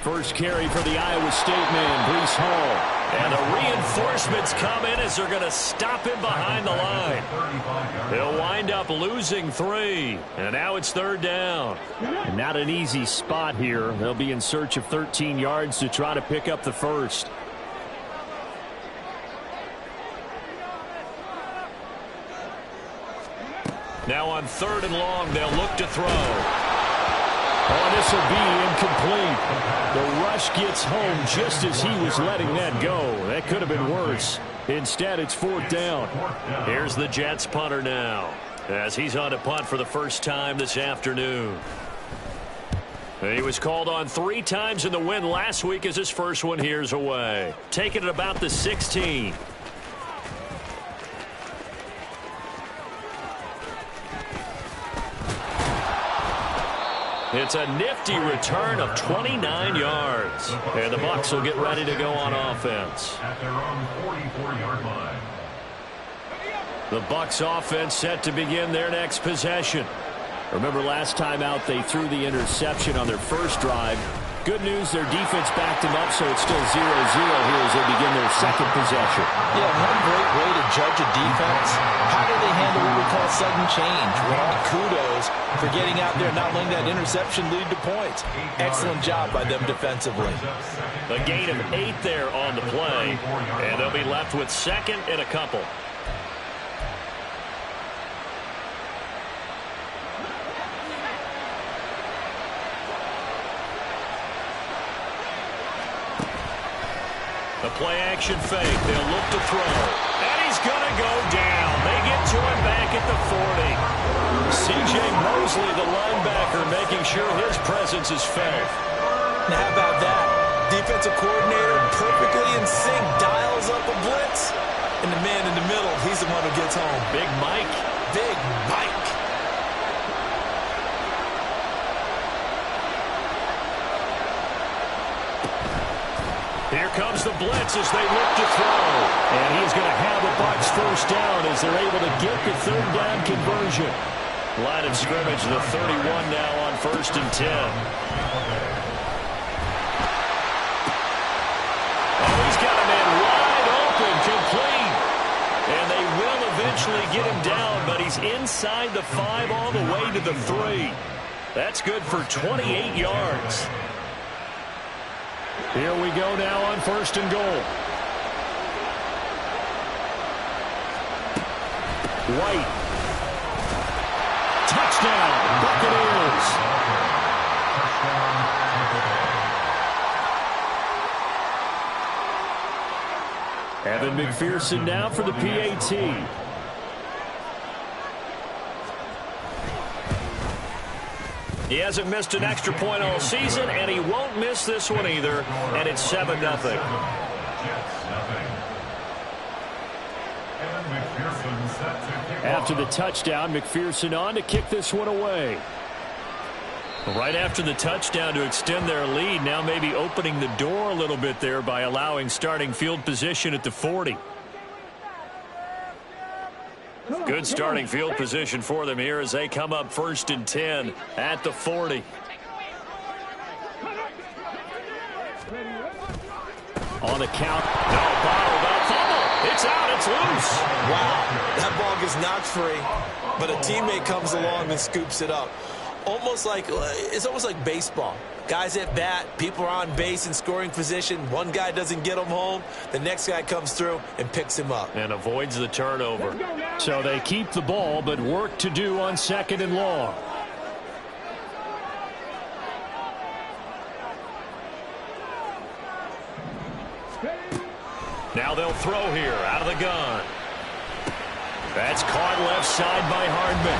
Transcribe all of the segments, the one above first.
First carry for the Iowa State man, Breece Hall. And the reinforcements come in as they're going to stop him behind the line. They'll wind up losing 3. And now it's 3rd down. And not an easy spot here. They'll be in search of 13 yards to try to pick up the first. Now on 3rd and long, they'll look to throw. Oh, this will be incomplete. The rush gets home just as he was letting that go. That could have been worse. Instead, it's 4th down. Here's the Jets punter now, as he's on to punt for the first time this afternoon. He was called on 3 times in the win last week as his first one here's away. Taking it about the 16. It's a nifty return of 29 yards. And the Bucs will get ready to go on offense. At their own 44-yard line. The Bucs offense set to begin their next possession. Remember last time out they threw the interception on their first drive. Good news, their defense backed them up, so it's still 0-0 here as they begin their second possession. Yeah, one great way to judge a defense. How do they handle what we call sudden change? Well, kudos for getting out there, not letting that interception lead to points. Excellent job by them defensively. A gain of 8 there on the play, and they'll be left with 2nd and a couple. The play-action fake. They'll look to throw. And he's going to go down. They get to him back at the 40. C.J. Mosley, the linebacker, making sure his presence is felt. Now, how about that? Defensive coordinator perfectly in sync, dials up a blitz. And the man in the middle, he's the one who gets home. Big Mike. Big Mike. Here comes the blitz as they look to throw. And he's going to have the Bucs first down as they're able to get the 3rd down conversion. Line of scrimmage, the 31 now on 1st and 10. Oh, he's got a man wide open, complete. And they will eventually get him down, but he's inside the 5 all the way to the 3. That's good for 28 yards. Here we go now on 1st and goal. White. Touchdown, Buccaneers. Evan McPherson now for the PAT. He hasn't missed an extra point all season, and he won't miss this one either, and it's 7-0. After the touchdown, McPherson on to kick this one away. Right after the touchdown to extend their lead, now maybe opening the door a little bit there by allowing starting field position at the 40. Good starting field position for them here as they come up 1st and 10 at the 40. On the count. No, bottle, no fumble. It's out. It's loose. Wow. That ball gets knocked free, but a teammate comes along and scoops it up. It's almost like baseball. Guys at bat, people are on base in scoring position. One guy doesn't get him home. The next guy comes through and picks him up. And avoids the turnover. So they keep the ball, but work to do on 2nd and long. Now they'll throw here out of the gun. That's caught left side by Hardman.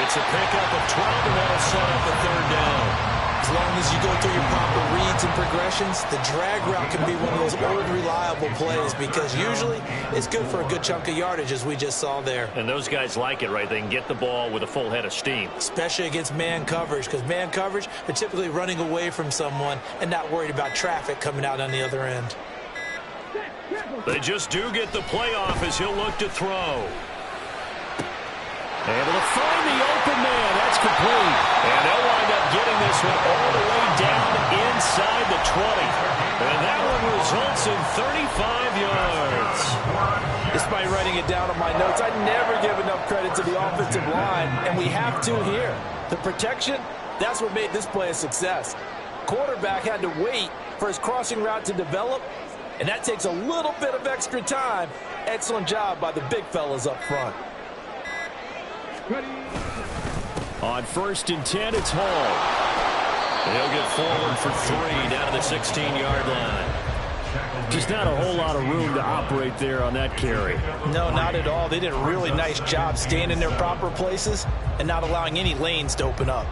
It's a pickup of 12, and that'll set up the 3rd down. As long as you go through your proper reads and progressions, the drag route can be one of those old reliable plays because usually it's good for a good chunk of yardage as we just saw there. And those guys like it, right? They can get the ball with a full head of steam. Especially against man coverage because man coverage, they're typically running away from someone and not worried about traffic coming out on the other end. They just do get the playoff as he'll look to throw. Able to find the open man. That's complete. And they'll wind up getting this one all the way down inside the 20. And that one results in 35 yards. Despite writing it down on my notes, I never give enough credit to the offensive line, and we have to here. The protection, that's what made this play a success. Quarterback had to wait for his crossing route to develop, and that takes a little bit of extra time. Excellent job by the big fellas up front. On 1st and 10, it's Hall. He'll get forward for 3 down to the 16-yard line. Just not a whole lot of room to operate there on that carry. No, not at all. They did a really nice job staying in their proper places and not allowing any lanes to open up.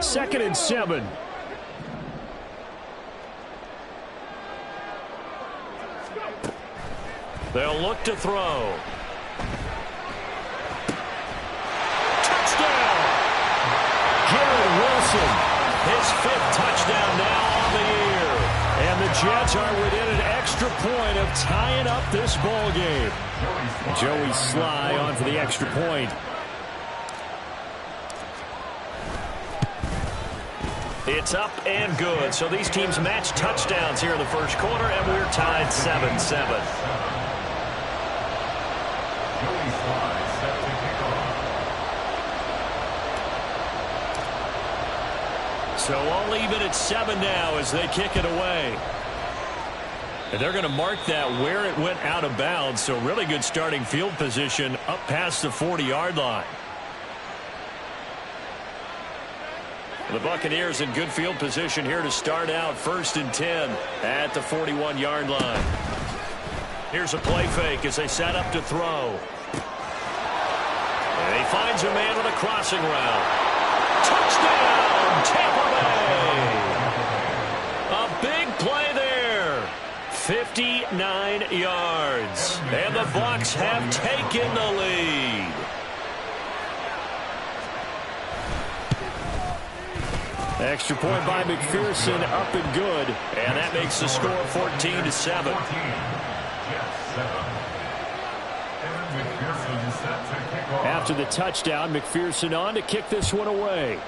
Second and 7. They'll look to throw. Touchdown! Garrett Wilson, his 5th touchdown now on the year. And the Jets are within an extra point of tying up this ball game. Joey Sly on for the extra point. It's up and good. So these teams match touchdowns here in the first quarter, and we're tied 7-7. So all even at 7 now as they kick it away. And they're going to mark that where it went out of bounds. So really good starting field position up past the 40-yard line. The Buccaneers in good field position here to start out 1st and 10 at the 41-yard line. Here's a play fake as they set up to throw. And he finds a man with a crossing route. Touchdown, Tampa Bay! A big play there. 59 yards. And the Bucs have taken the lead. Extra point by McPherson, up and good. And that makes the score 14-7. After the touchdown, McPherson on to kick this one away.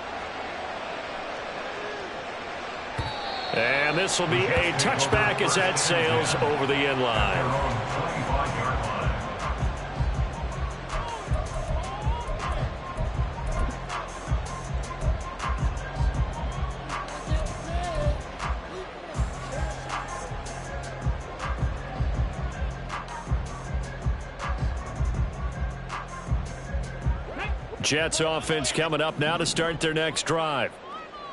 And this will be a touchback as that sails over the end line. Jets offense coming up now to start their next drive.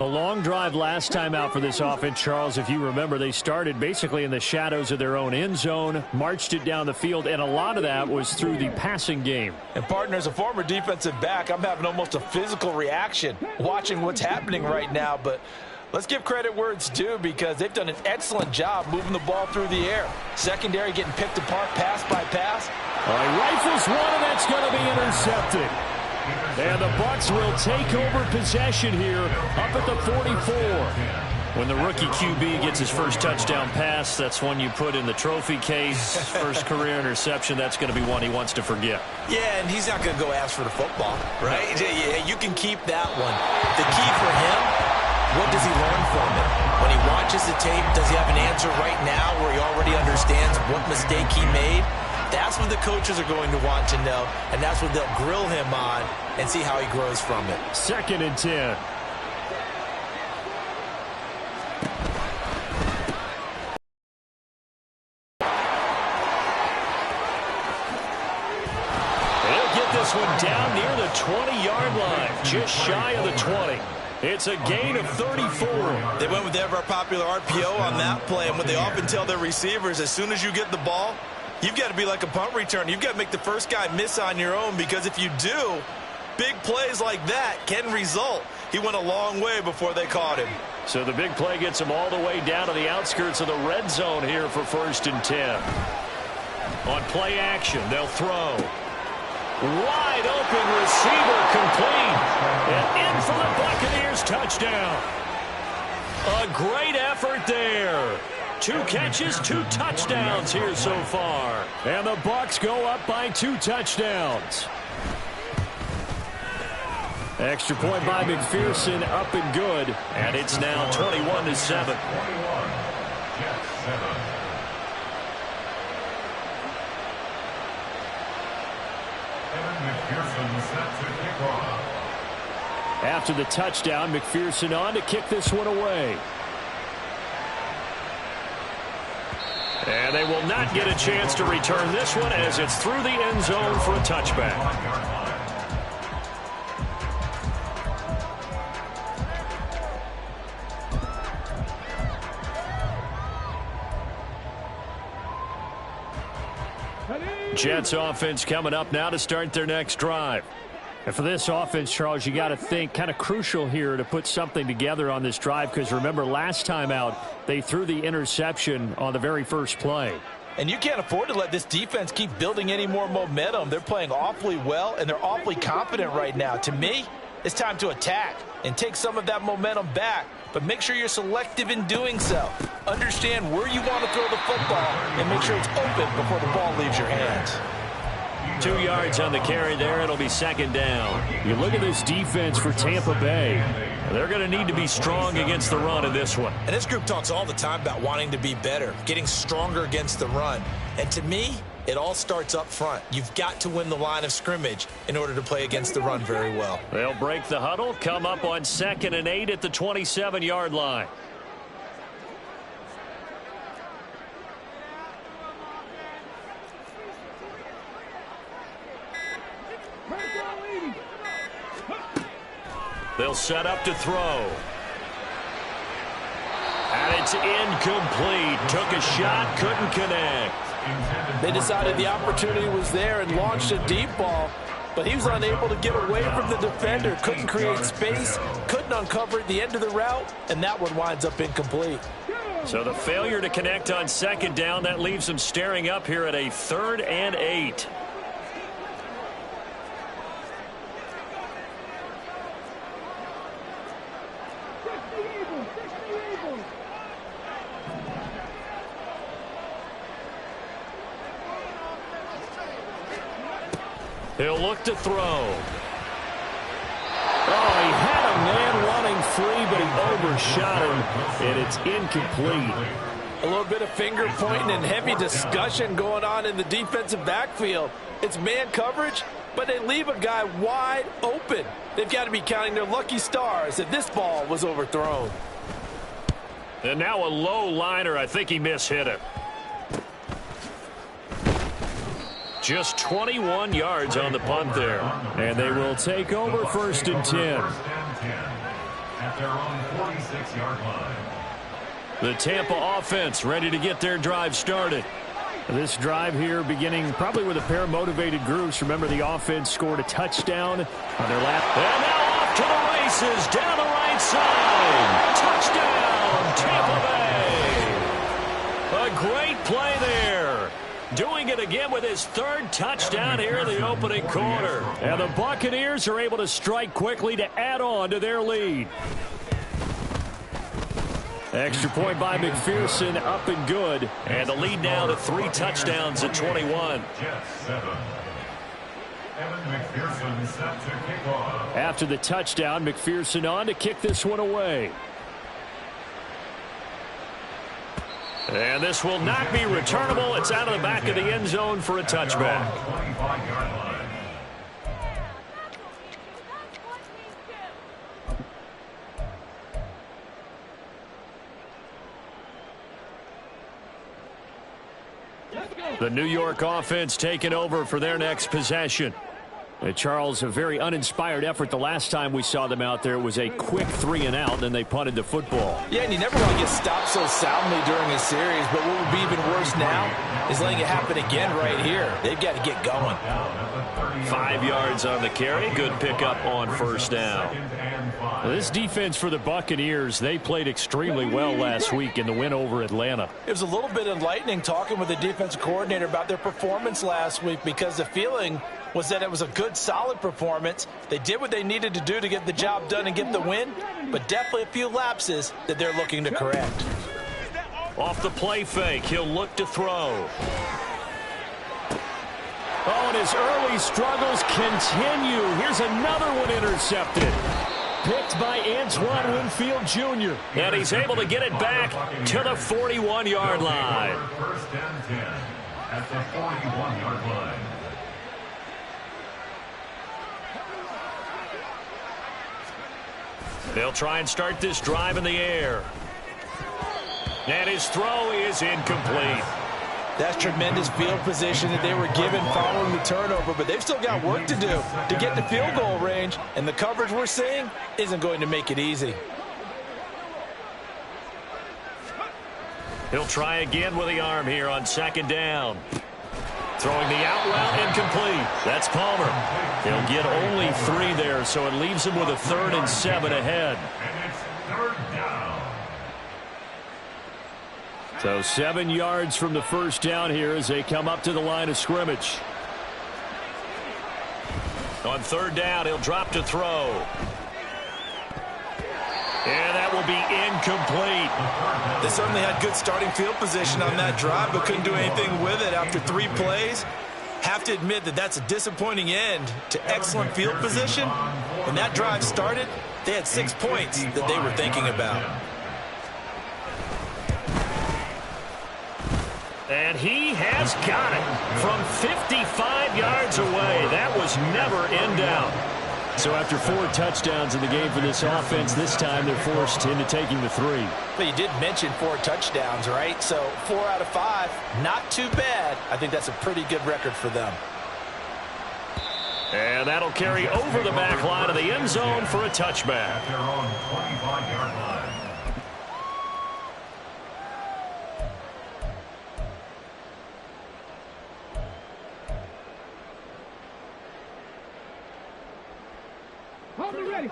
A long drive last time out for this offense, Charles. If you remember, they started basically in the shadows of their own end zone, marched it down the field, and a lot of that was through the passing game. And, partner, as a former defensive back, I'm having almost a physical reaction watching what's happening right now. But let's give credit where it's due because they've done an excellent job moving the ball through the air. Secondary getting picked apart pass by pass. All right, rifles one, and that's going to be intercepted. And the Bucs will take over possession here up at the 44. When the rookie QB gets his first touchdown pass, that's one you put in the trophy case. First career interception, that's going to be one he wants to forget. Yeah, and he's not going to go ask for the football, right? Yeah, you can keep that one. The key for him, what does he learn from it? When he watches the tape, does he have an answer right now where he already understands what mistake he made? That's what the coaches are going to want to know, and that's what they'll grill him on and see how he grows from it. 2nd and 10. They'll get this one down near the 20-yard line, just shy of the 20. It's a gain of 34. They went with the ever-popular RPO on that play, and what they often tell their receivers, as soon as you get the ball, you've got to be like a punt return. You've got to make the first guy miss on your own because if you do, big plays like that can result. He went a long way before they caught him. So the big play gets him all the way down to the outskirts of the red zone here for 1st and 10. On play action, they'll throw. Wide open receiver complete. And in for the Buccaneers touchdown. A great effort there. 2 catches, 2 touchdowns here so far. And the Bucs go up by 2 touchdowns. Extra point by McPherson, up and good. And it's now 21-7. After the touchdown, McPherson on to kick this one away. And they will not get a chance to return this one as it's through the end zone for a touchback. Jets offense coming up now to start their next drive. And for this offense, Charles, you got to think kind of crucial here to put something together on this drive, because remember last time out they threw the interception on the very first play. And you can't afford to let this defense keep building any more momentum. They're playing awfully well, and they're awfully confident right now. To me, it's time to attack and take some of that momentum back, but make sure you're selective in doing so. Understand where you want to throw the football and make sure it's open before the ball leaves your hands. 2 yards on the carry there. It'll be second down. You look at this defense for Tampa Bay. They're going to need to be strong against the run in this one. And this group talks all the time about wanting to be better, getting stronger against the run. And to me, it all starts up front. You've got to win the line of scrimmage in order to play against the run very well. They'll break the huddle, come up on 2nd and 8 at the 27-yard line. They'll set up to throw. And it's incomplete. Took a shot, couldn't connect. They decided the opportunity was there and launched a deep ball, but he was unable to get away from the defender. Couldn't create space, couldn't uncover at the end of the route, and that one winds up incomplete. So the failure to connect on second down, that leaves them staring up here at a 3rd and 8. He'll look to throw. Oh, he had a man running free, but he overshot him, and it's incomplete. A little bit of finger pointing and heavy discussion going on in the defensive backfield. It's man coverage, but they leave a guy wide open. They've got to be counting their lucky stars that this ball was overthrown. And now a low liner. I think he mishit it. Just 21 yards on the punt there. And they will take over 1st and 10. At their own 46-yard line. The Tampa offense ready to get their drive started. This drive here beginning probably with a pair of motivated groups. Remember, the offense scored a touchdown on their lap. And now off to the races down the right side. Touchdown, Tampa Bay. A great play there. Doing it again with his 3rd touchdown here in the opening quarter. And the Buccaneers are able to strike quickly to add on to their lead. Extra point by McPherson, up and good. And the lead now to 3 touchdowns at 21. After the touchdown, McPherson on to kick this one away. And this will not be returnable. It's out of the back of the end zone for a touchback. The New York offense taking over for their next possession. Charles, a very uninspired effort the last time we saw them out there. It was a quick 3 and out, and they punted the football. Yeah, and you never want to get stopped so soundly during a series, but what would be even worse now is letting it happen again right here. They've got to get going. 5 yards on the carry. Good pickup on 1st down. This defense for the Buccaneers, they played extremely well last week in the win over Atlanta. It was a little bit enlightening talking with the defensive coordinator about their performance last week, because the feeling was that it was a good, solid performance. They did what they needed to do to get the job done and get the win, but definitely a few lapses that they're looking to correct. Off the play fake, he'll look to throw. Oh, and his early struggles continue. Here's another one intercepted. Picked by Antoine Winfield Jr. And he's able to get it back to the 41-yard line. First and 10 at the 41-yard line. They'll try and start this drive in the air. And his throw is incomplete. That's tremendous field position that they were given following the turnover, but they've still got work to do to get to field goal range, and the coverage we're seeing isn't going to make it easy. He'll try again with the arm here on second down. Throwing the out route incomplete. That's Palmer. He'll get only 3 there, so it leaves him with a 3rd and 7 ahead. And it's 3rd down. So 7 yards from the first down here as they come up to the line of scrimmage. On 3rd down, he'll drop to throw. And that will be incomplete. They certainly had good starting field position on that drive, but couldn't do anything with it after 3 plays. Have to admit that that's a disappointing end to excellent field position. When that drive started, they had 6 points that they were thinking about. And he has got it from 55 yards away. That was never in doubt. So after 4 touchdowns in the game for this offense, this time they're forced into taking the 3. But you did mention 4 touchdowns, right? So 4 out of 5, not too bad. I think that's a pretty good record for them. And that'll carry over the back line of the end zone for a touchback. At their own 25-yard line.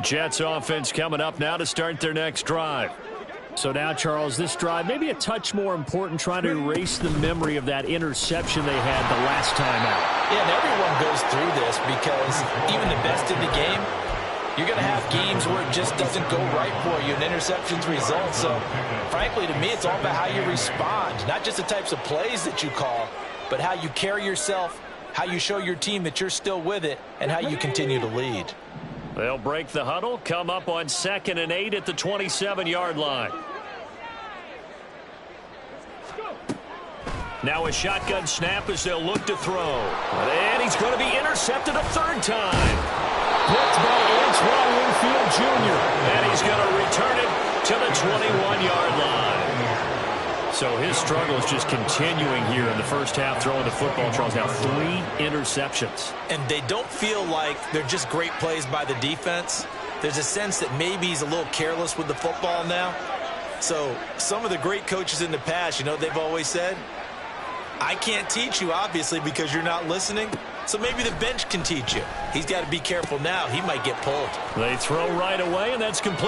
Jets offense coming up now to start their next drive. So now, Charles, this drive maybe a touch more important, trying to erase the memory of that interception they had the last time out. Yeah, and everyone goes through this because even the best in the game, you're going to have games where it just doesn't go right for you and interceptions result. So, frankly, to me, it's all about how you respond, not just the types of plays that you call, but how you carry yourself, how you show your team that you're still with it, and how you continue to lead. They'll break the huddle, come up on 2nd and 8 at the 27-yard line. Now a shotgun snap as they'll look to throw. And he's going to be intercepted a 3rd time. Picked by Antoine Winfield Jr. And he's going to return it to the 21-yard line. So his struggles just continuing here in the first half, throwing the football. Charles, now 3 interceptions. And they don't feel like they're just great plays by the defense. There's a sense that maybe he's a little careless with the football now. So some of the great coaches in the past, you know, they've always said, I can't teach you, obviously, because you're not listening. So maybe the bench can teach you. He's got to be careful now. He might get pulled. They throw right away, and that's complete.